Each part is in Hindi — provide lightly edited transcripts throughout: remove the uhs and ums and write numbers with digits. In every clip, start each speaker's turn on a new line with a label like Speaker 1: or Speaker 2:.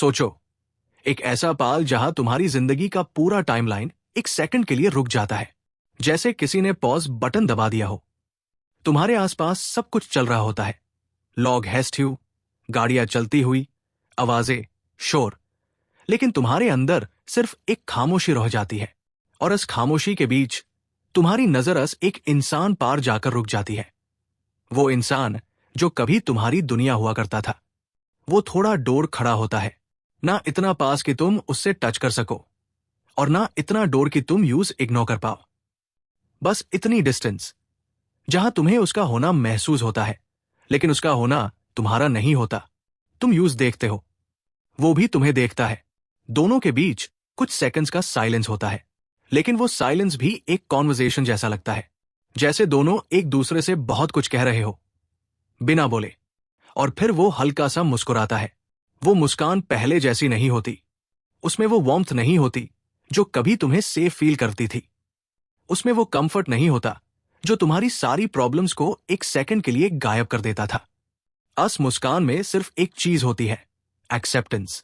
Speaker 1: सोचो, एक ऐसा पल जहां तुम्हारी जिंदगी का पूरा टाइमलाइन एक सेकंड के लिए रुक जाता है, जैसे किसी ने पॉज बटन दबा दिया हो। तुम्हारे आसपास सब कुछ चल रहा होता है, लॉग हेस्ट्यू, गाड़ियां चलती हुई, आवाजें, शोर, लेकिन तुम्हारे अंदर सिर्फ एक खामोशी रह जाती है। और इस खामोशी के बीच तुम्हारी नजरस एक इंसान पार जाकर रुक जाती है। वो इंसान जो कभी तुम्हारी दुनिया हुआ करता था। वो थोड़ा डोर खड़ा होता है, ना इतना पास कि तुम उससे टच कर सको, और ना इतना डोर कि तुम यूज इग्नोर कर पाओ। बस इतनी डिस्टेंस जहां तुम्हें उसका होना महसूस होता है, लेकिन उसका होना तुम्हारा नहीं होता। तुम यूज देखते हो, वो भी तुम्हें देखता है। दोनों के बीच कुछ सेकंड्स का साइलेंस होता है, लेकिन वो साइलेंस भी एक कॉन्वर्सेशन जैसा लगता है, जैसे दोनों एक दूसरे से बहुत कुछ कह रहे हो बिना बोले। और फिर वो हल्का सा मुस्कुराता है। वो मुस्कान पहले जैसी नहीं होती। उसमें वो वार्मथ नहीं होती जो कभी तुम्हें सेफ फील करती थी। उसमें वो कंफर्ट नहीं होता जो तुम्हारी सारी प्रॉब्लम्स को एक सेकंड के लिए गायब कर देता था। उस मुस्कान में सिर्फ एक चीज होती है, एक्सेप्टेंस।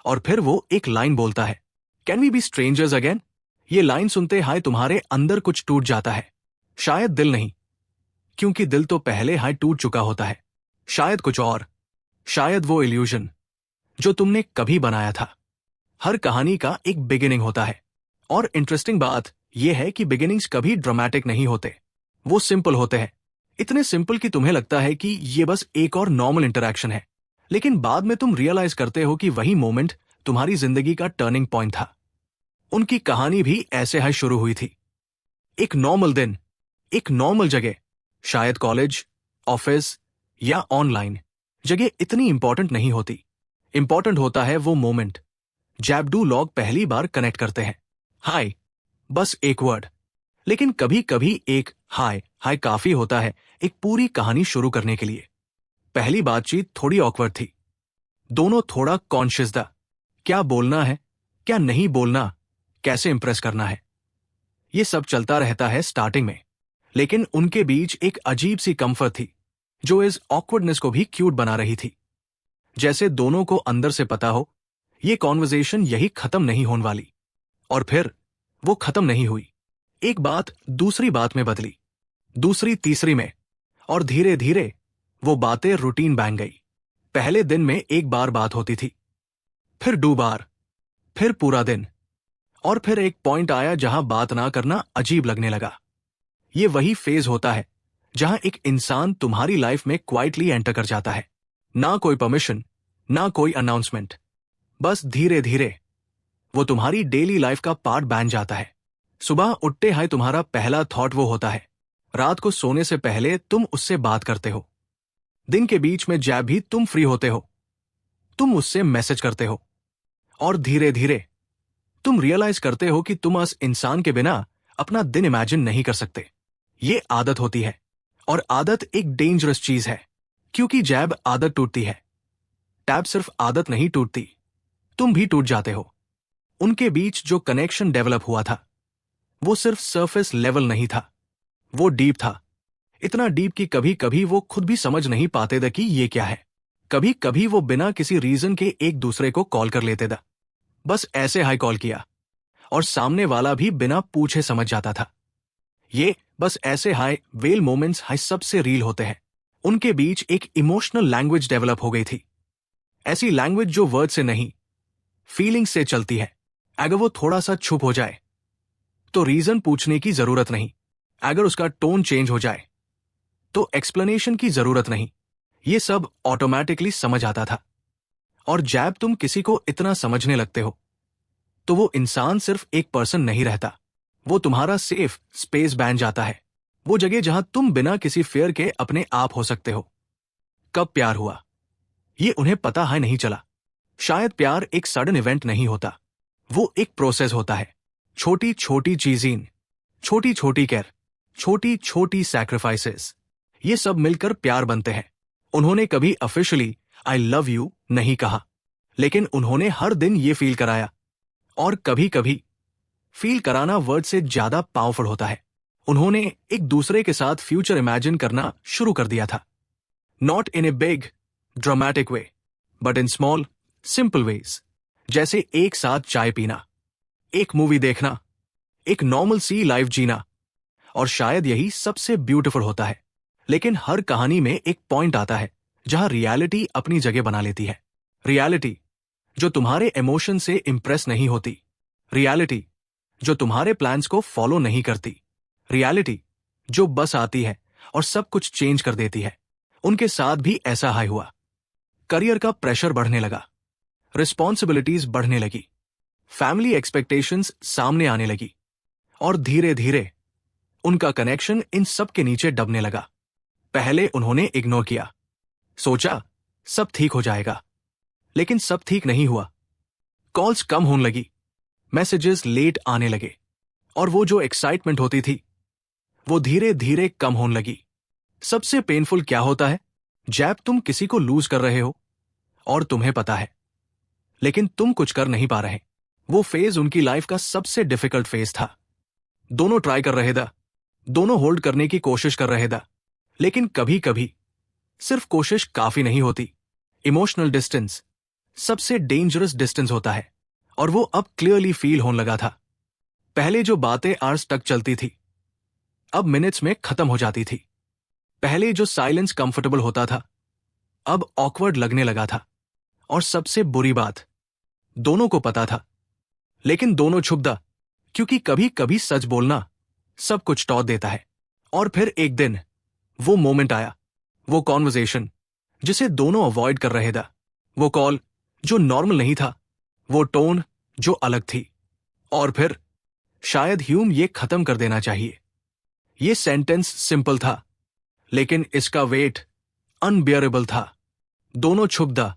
Speaker 1: और फिर वो एक लाइन बोलता है, can we be strangers again. ये लाइन सुनते हाय तुम्हारे अंदर कुछ टूट जाता है। शायद दिल नहीं, क्योंकि दिल तो पहले हाय टूट चुका होता है। शायद कुछ और, शायद वो इल्यूजन जो तुमने कभी बनाया था। हर कहानी का एक बिगिनिंग होता है, और इंटरेस्टिंग बात यह है कि बिगिनिंग्स कभी ड्रामेटिक नहीं होते। वो सिंपल होते हैं, इतने सिंपल कि तुम्हें लगता है कि ये बस एक और नॉर्मल इंटरेक्शन है, लेकिन बाद में तुम रियलाइज करते हो कि वही मोमेंट तुम्हारी जिंदगी का टर्निंग पॉइंट था। उनकी कहानी भी ऐसे ही शुरू हुई थी। एक नॉर्मल दिन, एक नॉर्मल जगह, शायद कॉलेज, ऑफिस या ऑनलाइन। जगह इतनी इंपॉर्टेंट नहीं होती, इंपॉर्टेंट होता है वो मोमेंट जब दो लोग पहली बार कनेक्ट करते हैं। हाय, बस एक वर्ड, लेकिन कभी कभी एक हाय हाय काफी होता है एक पूरी कहानी शुरू करने के लिए। पहली बातचीत थोड़ी ऑकवर्ड थी। दोनों थोड़ा कॉन्शियस था, क्या बोलना है, क्या नहीं बोलना, कैसे इंप्रेस करना है। ये सब चलता रहता है स्टार्टिंग में, लेकिन उनके बीच एक अजीब सी कंफर्ट थी जो इस ऑकवर्डनेस को भी क्यूट बना रही थी। जैसे दोनों को अंदर से पता हो ये कॉन्वर्सेशन यही खत्म नहीं होने वाली। और फिर वो खत्म नहीं हुई। एक बात दूसरी बात में बदली, दूसरी तीसरी में, और धीरे धीरे वो बातें रूटीन बन गई। पहले दिन में एक बार बात होती थी, फिर 2 बार, फिर पूरा दिन, और फिर एक पॉइंट आया जहां बात ना करना अजीब लगने लगा। ये वही फेज होता है जहां एक इंसान तुम्हारी लाइफ में क्वाइटली एंटर कर जाता है। ना कोई परमिशन, ना कोई अनाउंसमेंट, बस धीरे धीरे वो तुम्हारी डेली लाइफ का पार्ट बन जाता है। सुबह उठते ही तुम्हारा पहला थॉट वो होता है। रात को सोने से पहले तुम उससे बात करते हो। दिन के बीच में जब भी तुम फ्री होते हो, तुम उससे मैसेज करते हो। और धीरे धीरे तुम रियलाइज करते हो कि तुम उस इंसान के बिना अपना दिन इमेजिन नहीं कर सकते। ये आदत होती है, और आदत एक डेंजरस चीज है, क्योंकि जब आदत टूटती है, टैब सिर्फ आदत नहीं टूटती, तुम भी टूट जाते हो। उनके बीच जो कनेक्शन डेवलप हुआ था वो सिर्फ सरफेस लेवल नहीं था, वो डीप था। इतना डीप कि कभी कभी वो खुद भी समझ नहीं पाते थे कि ये क्या है। कभी कभी वो बिना किसी रीजन के एक दूसरे को कॉल कर लेते थे। बस ऐसे हाई कॉल किया, और सामने वाला भी बिना पूछे समझ जाता था। ये बस ऐसे हाई वेल मोमेंट्स हाई सबसे रील होते हैं। उनके बीच एक इमोशनल लैंग्वेज डेवलप हो गई थी। ऐसी लैंग्वेज जो वर्ड से नहीं, फीलिंग से चलती है। अगर वो थोड़ा सा चुप हो जाए तो रीजन पूछने की जरूरत नहीं। अगर उसका टोन चेंज हो जाए तो एक्सप्लेनेशन की जरूरत नहीं। ये सब ऑटोमेटिकली समझ आता था। और जब तुम किसी को इतना समझने लगते हो तो वो इंसान सिर्फ एक पर्सन नहीं रहता, वो तुम्हारा सेफ स्पेस बन जाता है। वो जगह जहां तुम बिना किसी फेयर के अपने आप हो सकते हो। कब प्यार हुआ ये उन्हें पता है नहीं चला। शायद प्यार एक सडन इवेंट नहीं होता, वो एक प्रोसेस होता है। छोटी छोटी चीजें, छोटी छोटी केयर, छोटी छोटी सैक्रिफाइसेस, ये सब मिलकर प्यार बनते हैं। उन्होंने कभी ऑफिशियली आई लव यू नहीं कहा, लेकिन उन्होंने हर दिन ये फील कराया। और कभी कभी फील कराना वर्ड से ज्यादा पावरफुल होता है। उन्होंने एक दूसरे के साथ फ्यूचर इमेजिन करना शुरू कर दिया था। Not in a big dramatic way, but in small simple ways, जैसे एक साथ चाय पीना, एक मूवी देखना, एक नॉर्मल सी लाइफ जीना। और शायद यही सबसे ब्यूटीफुल होता है। लेकिन हर कहानी में एक पॉइंट आता है जहां रियलिटी अपनी जगह बना लेती है। रियलिटी जो तुम्हारे इमोशन से इंप्रेस नहीं होती। रियलिटी जो तुम्हारे प्लान्स को फॉलो नहीं करती। रियलिटी जो बस आती है और सब कुछ चेंज कर देती है। उनके साथ भी ऐसा हाई हुआ। करियर का प्रेशर बढ़ने लगा, रिस्पॉन्सिबिलिटीज बढ़ने लगी, फैमिली एक्सपेक्टेशंस सामने आने लगी, और धीरे धीरे उनका कनेक्शन इन सब के नीचे दबने लगा। पहले उन्होंने इग्नोर किया, सोचा सब ठीक हो जाएगा, लेकिन सब ठीक नहीं हुआ। कॉल्स कम होने लगी, मैसेजेस लेट आने लगे, और वो जो एक्साइटमेंट होती थी वो धीरे धीरे कम होने लगी। सबसे पेनफुल क्या होता है? जब तुम किसी को लूज कर रहे हो और तुम्हें पता है, लेकिन तुम कुछ कर नहीं पा रहे। वो फेज उनकी लाइफ का सबसे डिफिकल्ट फेज था। दोनों ट्राई कर रहे थे, दोनों होल्ड करने की कोशिश कर रहे थे, लेकिन कभी कभी सिर्फ कोशिश काफी नहीं होती। इमोशनल डिस्टेंस सबसे डेंजरस डिस्टेंस होता है, और वो अब क्लियरली फील होने लगा था। पहले जो बातें आवर्स तक चलती थी अब मिनट्स में खत्म हो जाती थी। पहले जो साइलेंस कंफर्टेबल होता था अब ऑकवर्ड लगने लगा था। और सबसे बुरी बात, दोनों को पता था, लेकिन दोनों छुपदा, क्योंकि कभी कभी सच बोलना सब कुछ तोड़ देता है। और फिर एक दिन वो मोमेंट आया, वो कॉन्वर्सेशन जिसे दोनों अवॉइड कर रहे थे, वो कॉल जो नॉर्मल नहीं था, वो टोन जो अलग थी। और फिर शायद ह्यूम ये खत्म कर देना चाहिए। ये सेंटेंस सिंपल था, लेकिन इसका वेट अनबियरेबल था। दोनों छुपदा,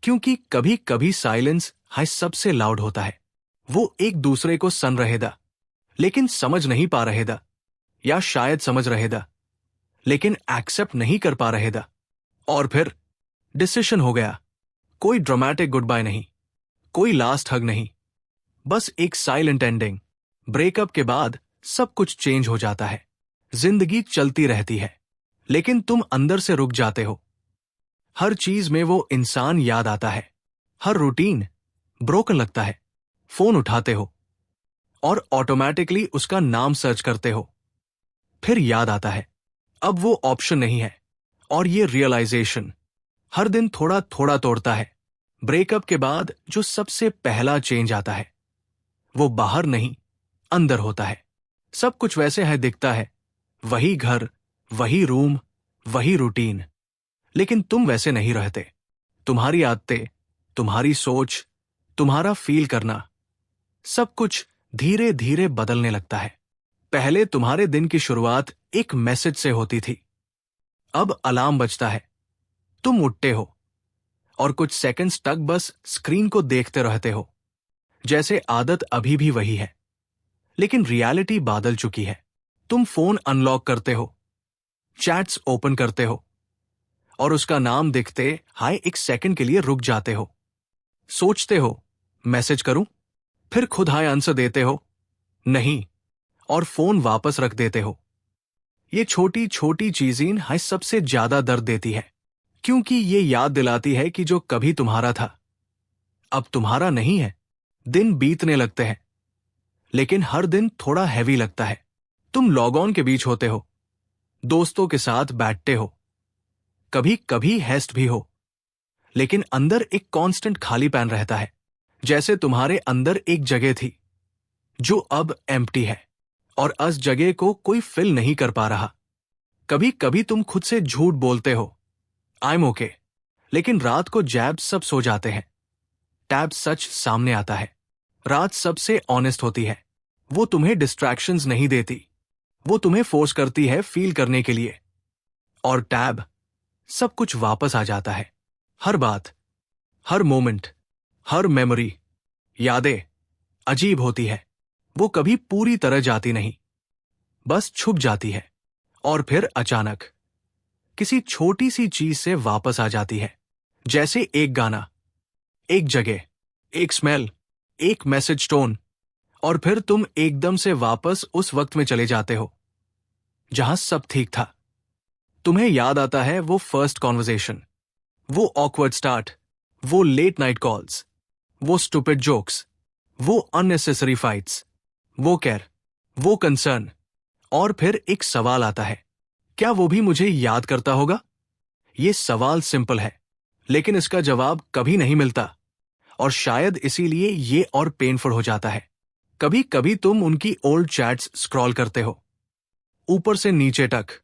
Speaker 1: क्योंकि कभी कभी साइलेंस हाई सबसे लाउड होता है। वो एक दूसरे को सुन रहे थे, लेकिन समझ नहीं पा रहे थे, या शायद समझ रहे थे लेकिन एक्सेप्ट नहीं कर पा रहे थे। और फिर डिसीजन हो गया। कोई ड्रामेटिक गुड बाय नहीं, कोई लास्ट हग नहीं, बस एक साइलेंट एंडिंग। ब्रेकअप के बाद सब कुछ चेंज हो जाता है। जिंदगी चलती रहती है, लेकिन तुम अंदर से रुक जाते हो। हर चीज में वो इंसान याद आता है। हर रूटीन ब्रोकन लगता है। फोन उठाते हो और ऑटोमेटिकली उसका नाम सर्च करते हो। फिर याद आता है अब वो ऑप्शन नहीं है। और ये रियलाइजेशन हर दिन थोड़ा थोड़ा तोड़ता है। ब्रेकअप के बाद जो सबसे पहला चेंज आता है वो बाहर नहीं, अंदर होता है। सब कुछ वैसे है दिखता है, वही घर, वही रूम, वही रूटीन, लेकिन तुम वैसे नहीं रहते। तुम्हारी आदतें, तुम्हारी सोच, तुम्हारा फील करना, सब कुछ धीरे धीरे बदलने लगता है। पहले तुम्हारे दिन की शुरुआत एक मैसेज से होती थी, अब अलार्म बजता है, तुम उठते हो और कुछ सेकंड्स तक बस स्क्रीन को देखते रहते हो, जैसे आदत अभी भी वही है, लेकिन रियलिटी बदल चुकी है। तुम फोन अनलॉक करते हो, चैट्स ओपन करते हो, और उसका नाम दिखते हाय एक सेकंड के लिए रुक जाते हो। सोचते हो मैसेज करूं, फिर खुद हाय आंसर देते हो नहीं, और फोन वापस रख देते हो। ये छोटी छोटी चीजें हाय सबसे ज्यादा दर्द देती है, क्योंकि ये याद दिलाती है कि जो कभी तुम्हारा था अब तुम्हारा नहीं है। दिन बीतने लगते हैं, लेकिन हर दिन थोड़ा हैवी लगता है। तुम लॉग ऑन के बीच होते हो, दोस्तों के साथ बैठते हो, कभी कभी हेस्ट भी हो, लेकिन अंदर एक कांस्टेंट खालीपन रहता है, जैसे तुम्हारे अंदर एक जगह थी जो अब एम्प्टी है, और उस जगह को कोई फिल नहीं कर पा रहा। कभी कभी तुम खुद से झूठ बोलते हो, आई एम ओके, लेकिन रात को जैब सब सो जाते हैं, टैब सच सामने आता है। रात सबसे ऑनेस्ट होती है, वो तुम्हें डिस्ट्रैक्शंस नहीं देती, वो तुम्हें फोर्स करती है फील करने के लिए। और टैब सब कुछ वापस आ जाता है। हर बात, हर मोमेंट, हर मेमोरी, यादें अजीब होती है। वो कभी पूरी तरह जाती नहीं, बस छुप जाती है, और फिर अचानक किसी छोटी सी चीज से वापस आ जाती है, जैसे एक गाना, एक जगह, एक स्मेल, एक मैसेज टोन, और फिर तुम एकदम से वापस उस वक्त में चले जाते हो जहां सब ठीक था। तुम्हें याद आता है वो फर्स्ट कॉन्वर्सेशन, वो ऑकवर्ड स्टार्ट, वो लेट नाइट कॉल्स, वो स्टूपिड जोक्स, वो अननेसेसरी फाइट्स, वो केयर, वो कंसर्न। और फिर एक सवाल आता है, क्या वो भी मुझे याद करता होगा? ये सवाल सिंपल है, लेकिन इसका जवाब कभी नहीं मिलता, और शायद इसीलिए ये और पेनफुल हो जाता है। कभी कभी तुम उनकी ओल्ड चैट्स स्क्रॉल करते हो, ऊपर से नीचे तक,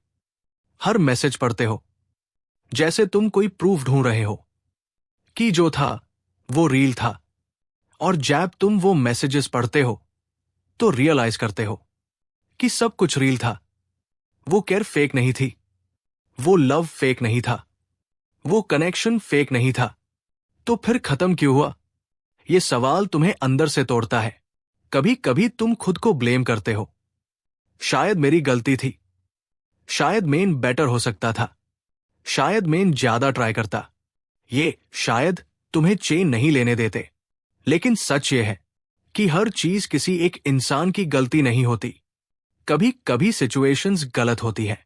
Speaker 1: हर मैसेज पढ़ते हो, जैसे तुम कोई प्रूफ ढूंढ रहे हो कि जो था वो रील था। और जब तुम वो मैसेजेस पढ़ते हो तो रियलाइज करते हो कि सब कुछ रील था। वो केयर फेक नहीं थी, वो लव फेक नहीं था, वो कनेक्शन फेक नहीं था। तो फिर खत्म क्यों हुआ? ये सवाल तुम्हें अंदर से तोड़ता है। कभी कभी तुम खुद को ब्लेम करते हो, शायद मेरी गलती थी, शायद मेन बेटर हो सकता था, शायद मेन ज्यादा ट्राई करता। ये शायद तुम्हें चेन नहीं लेने देते, लेकिन सच ये है कि हर चीज किसी एक इंसान की गलती नहीं होती। कभी कभी सिचुएशंस गलत होती है,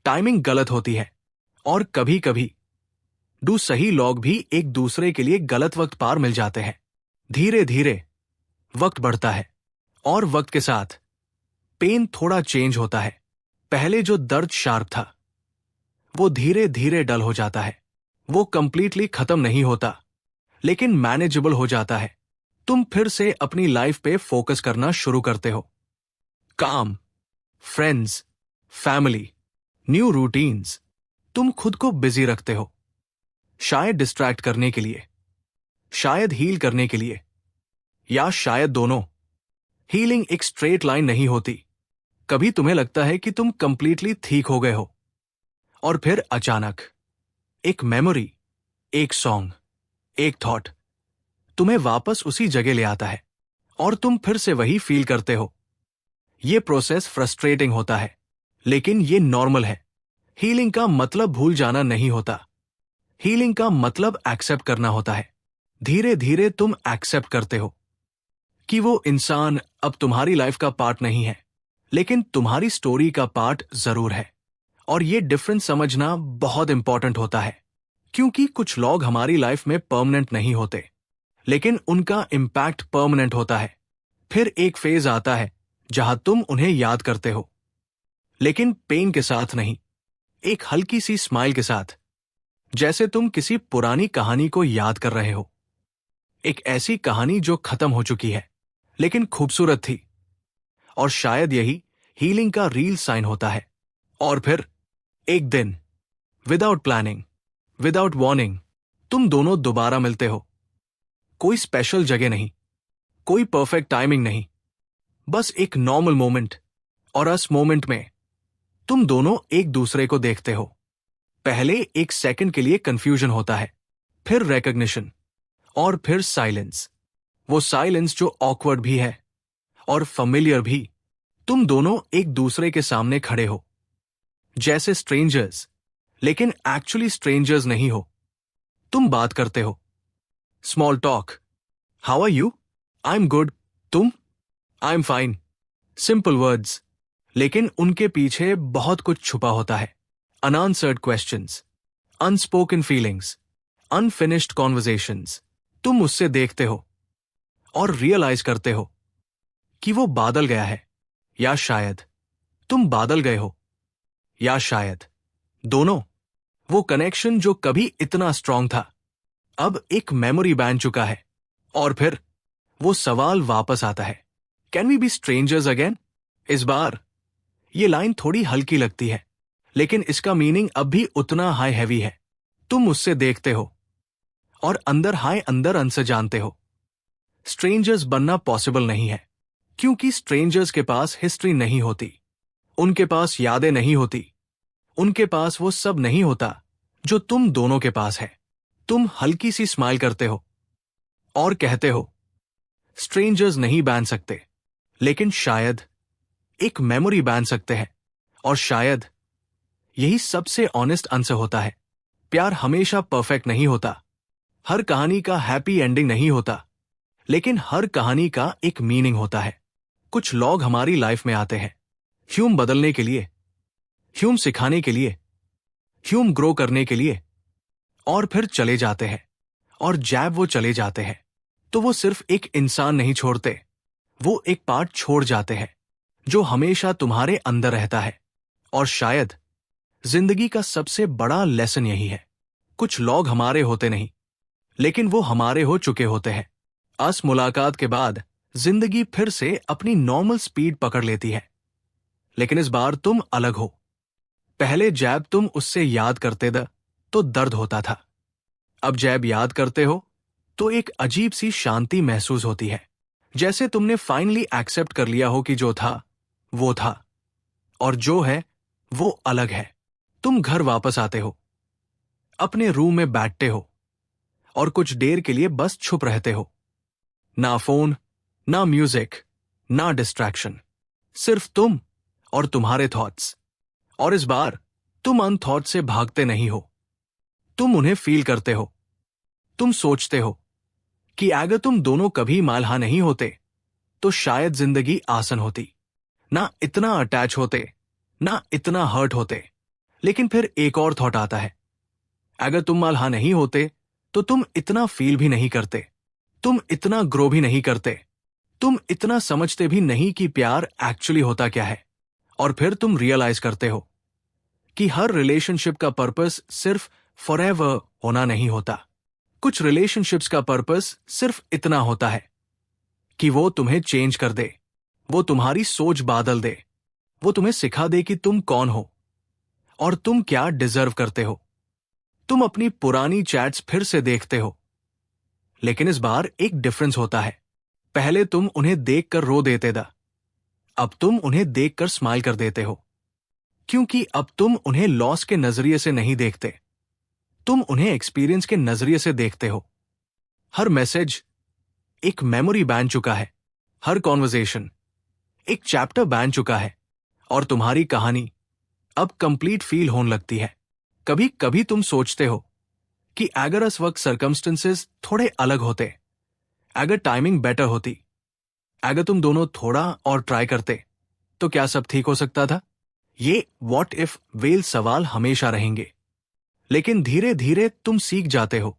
Speaker 1: टाइमिंग गलत होती है, और कभी कभी सही लोग भी एक दूसरे के लिए गलत वक्त पार मिल जाते हैं। धीरे धीरे वक्त बढ़ता है, और वक्त के साथ पेन थोड़ा चेंज होता है। पहले जो दर्द शार्प था वो धीरे धीरे डल हो जाता है। वो कंप्लीटली खत्म नहीं होता, लेकिन मैनेजेबल हो जाता है। तुम फिर से अपनी लाइफ पे फोकस करना शुरू करते हो। काम, फ्रेंड्स, फैमिली, न्यू रूटीन्स। तुम खुद को बिजी रखते हो, शायद डिस्ट्रैक्ट करने के लिए, शायद हील करने के लिए, या शायद दोनों। हीलिंग एक स्ट्रेट लाइन नहीं होती। कभी तुम्हें लगता है कि तुम कंप्लीटली ठीक हो गए हो, और फिर अचानक एक मेमोरी, एक सॉन्ग, एक थॉट तुम्हें वापस उसी जगह ले आता है, और तुम फिर से वही फील करते हो। ये प्रोसेस फ्रस्ट्रेटिंग होता है, लेकिन ये नॉर्मल है। हीलिंग का मतलब भूल जाना नहीं होता। हीलिंग का मतलब एक्सेप्ट करना होता है। धीरे धीरे तुम एक्सेप्ट करते हो कि वो इंसान अब तुम्हारी लाइफ का पार्ट नहीं है, लेकिन तुम्हारी स्टोरी का पार्ट जरूर है। और ये डिफरेंस समझना बहुत इंपॉर्टेंट होता है, क्योंकि कुछ लोग हमारी लाइफ में परमानेंट नहीं होते, लेकिन उनका इम्पैक्ट परमानेंट होता है। फिर एक फेज आता है जहां तुम उन्हें याद करते हो, लेकिन पेन के साथ नहीं, एक हल्की सी स्माइल के साथ, जैसे तुम किसी पुरानी कहानी को याद कर रहे हो। एक ऐसी कहानी जो खत्म हो चुकी है, लेकिन खूबसूरत थी। और शायद यही हीलिंग का रियल साइन होता है। और फिर एक दिन, विदाउट प्लानिंग, विदाउट वार्निंग, तुम दोनों दोबारा मिलते हो। कोई स्पेशल जगह नहीं, कोई परफेक्ट टाइमिंग नहीं, बस एक नॉर्मल मोमेंट। और उस मोमेंट में तुम दोनों एक दूसरे को देखते हो। पहले एक सेकंड के लिए कंफ्यूजन होता है, फिर रिकॉग्निशन, और फिर साइलेंस। वो साइलेंस जो ऑकवर्ड भी है और familiar भी। तुम दोनों एक दूसरे के सामने खड़े हो, जैसे स्ट्रेंजर्स, लेकिन एक्चुअली स्ट्रेंजर्स नहीं हो। तुम बात करते हो, small talk, how are you, I am good, तुम, I am fine. Simple words, लेकिन उनके पीछे बहुत कुछ छुपा होता है। Unanswered questions, unspoken feelings, unfinished conversations. तुम उससे देखते हो और रियलाइज करते हो कि वो बादल गया है, या शायद तुम बादल गए हो, या शायद दोनों। वो कनेक्शन जो कभी इतना स्ट्रांग था, अब एक मेमोरी बन चुका है। और फिर वो सवाल वापस आता है, can we be strangers again? इस बार ये लाइन थोड़ी हल्की लगती है, लेकिन इसका मीनिंग अब भी उतना हाई हैवी है। तुम उससे देखते हो और अंदर हाई अंदर अंदर जानते हो, स्ट्रेंजर्स बनना पॉसिबल नहीं है, क्योंकि स्ट्रेंजर्स के पास हिस्ट्री नहीं होती, उनके पास यादें नहीं होती, उनके पास वो सब नहीं होता जो तुम दोनों के पास है। तुम हल्की सी स्माइल करते हो और कहते हो, स्ट्रेंजर्स नहीं बन सकते, लेकिन शायद एक मेमोरी बन सकते हैं। और शायद यही सबसे ऑनेस्ट आंसर होता है। प्यार हमेशा परफेक्ट नहीं होता, हर कहानी का हैप्पी एंडिंग नहीं होता, लेकिन हर कहानी का एक मीनिंग होता है। कुछ लोग हमारी लाइफ में आते हैं ह्यूम बदलने के लिए, ह्यूम सिखाने के लिए, ह्यूम ग्रो करने के लिए, और फिर चले जाते हैं। और जैब वो चले जाते हैं, तो वो सिर्फ एक इंसान नहीं छोड़ते, वो एक पार्ट छोड़ जाते हैं जो हमेशा तुम्हारे अंदर रहता है। और शायद जिंदगी का सबसे बड़ा लेसन यही है, कुछ लोग हमारे होते नहीं, लेकिन वो हमारे हो चुके होते हैं। अस मुलाकात के बाद जिंदगी फिर से अपनी नॉर्मल स्पीड पकड़ लेती है, लेकिन इस बार तुम अलग हो। पहले जैब तुम उससे याद करते तो दर्द होता था, अब जैब याद करते हो तो एक अजीब सी शांति महसूस होती है, जैसे तुमने फाइनली एक्सेप्ट कर लिया हो कि जो था वो था और जो है वो अलग है। तुम घर वापस आते हो, अपने रूम में बैठते हो और कुछ देर के लिए बस छुप रहते हो। ना फोन, ना म्यूजिक, ना डिस्ट्रैक्शन, सिर्फ तुम और तुम्हारे थॉट्स। और इस बार तुम उन थॉट से भागते नहीं हो, तुम उन्हें फील करते हो। तुम सोचते हो कि अगर तुम दोनों कभी मालहा नहीं होते तो शायद जिंदगी आसान होती, ना इतना अटैच होते, ना इतना हर्ट होते। लेकिन फिर एक और थॉट आता है, अगर तुम मालहा नहीं होते तो तुम इतना फील भी नहीं करते, तुम इतना ग्रो भी नहीं करते, तुम इतना समझते भी नहीं कि प्यार एक्चुअली होता क्या है। और फिर तुम रियलाइज करते हो कि हर रिलेशनशिप का पर्पस सिर्फ फॉरएवर होना नहीं होता। कुछ रिलेशनशिप्स का पर्पस सिर्फ इतना होता है कि वो तुम्हें चेंज कर दे, वो तुम्हारी सोच बादल दे, वो तुम्हें सिखा दे कि तुम कौन हो और तुम क्या डिजर्व करते हो। तुम अपनी पुरानी चैट्स फिर से देखते हो, लेकिन इस बार एक डिफरेंस होता है। पहले तुम उन्हें देखकर रो देते थे, अब तुम उन्हें देखकर स्माइल कर देते हो, क्योंकि अब तुम उन्हें लॉस के नजरिए से नहीं देखते, तुम उन्हें एक्सपीरियंस के नजरिए से देखते हो। हर मैसेज एक मेमोरी बन चुका है, हर कॉन्वर्सेशन एक चैप्टर बन चुका है और तुम्हारी कहानी अब कंप्लीट फील होने लगती है। कभी कभी तुम सोचते हो कि अगर इस वक्त सर्कमस्टेंसेस थोड़े अलग होते, अगर टाइमिंग बेटर होती, अगर तुम दोनों थोड़ा और ट्राई करते तो क्या सब ठीक हो सकता था। ये व्हाट इफ वेल सवाल हमेशा रहेंगे, लेकिन धीरे धीरे तुम सीख जाते हो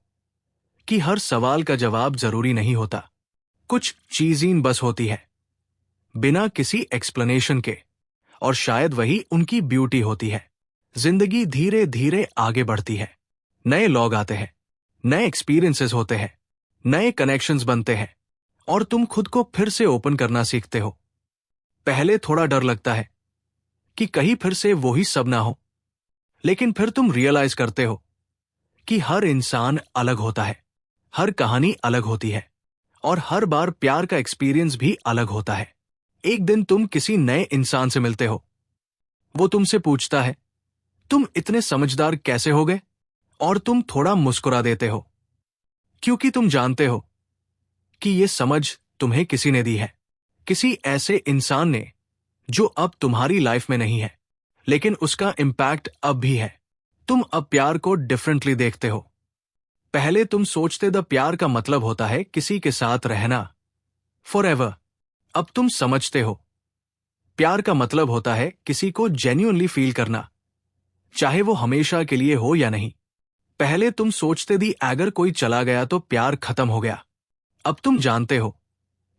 Speaker 1: कि हर सवाल का जवाब जरूरी नहीं होता। कुछ चीजें बस होती है बिना किसी एक्सप्लेनेशन के, और शायद वही उनकी ब्यूटी होती है। जिंदगी धीरे धीरे आगे बढ़ती है, नए लोग आते हैं, नए एक्सपीरियंसेस होते हैं, नए कनेक्शंस बनते हैं और तुम खुद को फिर से ओपन करना सीखते हो। पहले थोड़ा डर लगता है कि कहीं फिर से वही सब ना हो, लेकिन फिर तुम रियलाइज करते हो कि हर इंसान अलग होता है, हर कहानी अलग होती है और हर बार प्यार का एक्सपीरियंस भी अलग होता है। एक दिन तुम किसी नए इंसान से मिलते हो, वो तुमसे पूछता है तुम इतने समझदार कैसे हो गए, और तुम थोड़ा मुस्कुरा देते हो, क्योंकि तुम जानते हो कि ये समझ तुम्हें किसी ने दी है, किसी ऐसे इंसान ने जो अब तुम्हारी लाइफ में नहीं है, लेकिन उसका इम्पैक्ट अब भी है। तुम अब प्यार को डिफरेंटली देखते हो। पहले तुम सोचते द प्यार का मतलब होता है किसी के साथ रहना फॉरएवर, अब तुम समझते हो प्यार का मतलब होता है किसी को जेन्युइनली फील करना, चाहे वो हमेशा के लिए हो या नहीं। पहले तुम सोचते थी अगर कोई चला गया तो प्यार खत्म हो गया, अब तुम जानते हो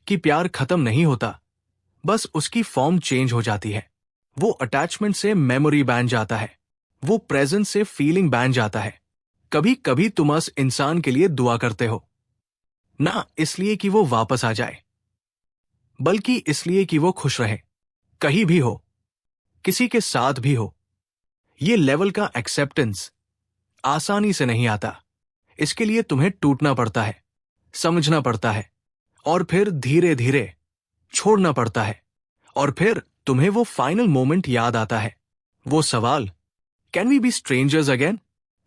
Speaker 1: कि प्यार खत्म नहीं होता, बस उसकी फॉर्म चेंज हो जाती है। वो अटैचमेंट से मेमोरी बन जाता है, वो प्रेजेंस से फीलिंग बन जाता है। कभी कभी तुम उस इंसान के लिए दुआ करते हो, ना इसलिए कि वो वापस आ जाए, बल्कि इसलिए कि वो खुश रहे, कहीं भी हो, किसी के साथ भी हो। ये लेवल का एक्सेप्टेंस आसानी से नहीं आता, इसके लिए तुम्हें टूटना पड़ता है, समझना पड़ता है और फिर धीरे धीरे छोड़ना पड़ता है। और फिर तुम्हें वो फाइनल मोमेंट याद आता है, वो सवाल can we be strangers again.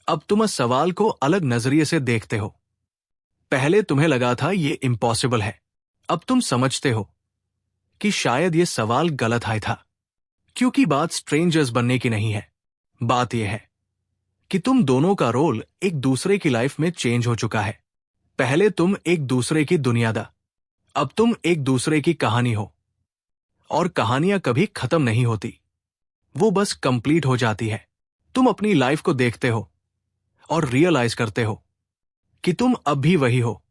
Speaker 1: अब तुम इस सवाल को अलग नजरिए से देखते हो। पहले तुम्हें लगा था ये इम्पॉसिबल है, अब तुम समझते हो कि शायद ये सवाल गलत आया था, क्योंकि बात स्ट्रेंजर्स बनने की नहीं है, बात यह है कि तुम दोनों का रोल एक दूसरे की लाइफ में चेंज हो चुका है। पहले तुम एक दूसरे की दुनिया दा, अब तुम एक दूसरे की कहानी हो। और कहानियां कभी खत्म नहीं होती, वो बस कंप्लीट हो जाती है। तुम अपनी लाइफ को देखते हो और रियलाइज करते हो कि तुम अब भी वही हो,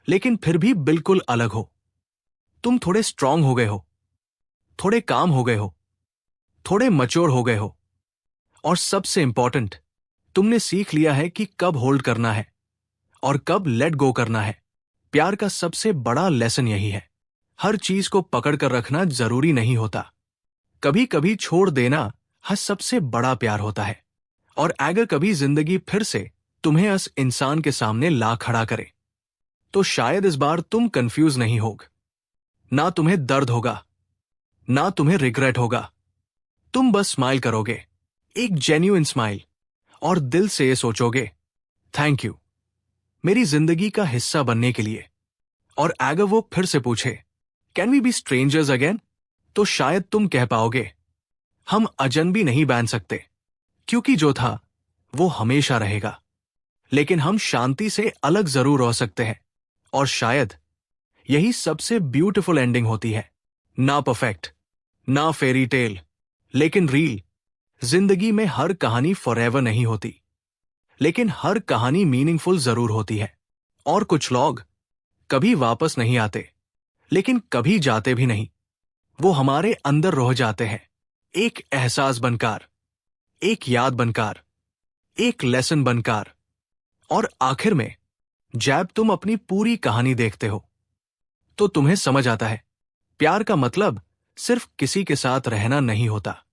Speaker 1: लेकिन फिर भी बिल्कुल अलग हो। तुम थोड़े स्ट्रांग हो गए हो, थोड़े काम हो गए हो, थोड़े मैच्योर हो गए हो, और सबसे इंपॉर्टेंट, तुमने सीख लिया है कि कब होल्ड करना है और कब लेट गो करना है। प्यार का सबसे बड़ा लेसन यही है। हर चीज को पकड़ कर रखना जरूरी नहीं होता। कभी कभी छोड़ देना हर सबसे बड़ा प्यार होता है। और अगर कभी जिंदगी फिर से तुम्हें उस इंसान के सामने ला खड़ा करे, तो शायद इस बार तुम कंफ्यूज नहीं होग। ना तुम्हें दर्द होगा, ना तुम्हें रिग्रेट होगा। तुम बस स्माइल करोगे, एक जेन्युइन स्माइल, और दिल से ये सोचोगे, थैंक यू मेरी जिंदगी का हिस्सा बनने के लिए। और अगर वो फिर से पूछे, can we be strangers again, तो शायद तुम कह पाओगे, हम अजनबी नहीं बन सकते, क्योंकि जो था वो हमेशा रहेगा। लेकिन हम शांति से अलग जरूर हो सकते हैं। और शायद यही सबसे ब्यूटीफुल एंडिंग होती है। ना परफेक्ट, ना फेरी टेल, लेकिन रील। जिंदगी में हर कहानी फॉरएवर नहीं होती, लेकिन हर कहानी मीनिंगफुल जरूर होती है। और कुछ लोग कभी वापस नहीं आते, लेकिन कभी जाते भी नहीं। वो हमारे अंदर रह जाते हैं, एक एहसास बनकर, एक याद बनकर, एक लेसन बनकर। और आखिर में जब तुम अपनी पूरी कहानी देखते हो, तो तुम्हें समझ आता है, प्यार का मतलब सिर्फ किसी के साथ रहना नहीं होता।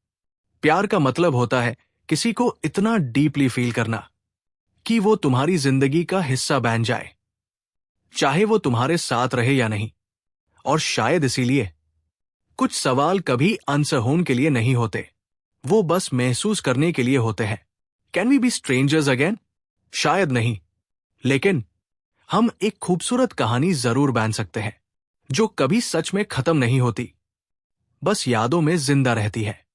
Speaker 1: प्यार का मतलब होता है किसी को इतना डीपली फील करना कि वो तुम्हारी जिंदगी का हिस्सा बन जाए, चाहे वो तुम्हारे साथ रहे या नहीं। और शायद इसीलिए कुछ सवाल कभी आंसर होने के लिए नहीं होते, वो बस महसूस करने के लिए होते हैं। Can we be strangers again? शायद नहीं, लेकिन हम एक खूबसूरत कहानी जरूर बन सकते हैं, जो कभी सच में खत्म नहीं होती, बस यादों में जिंदा रहती है।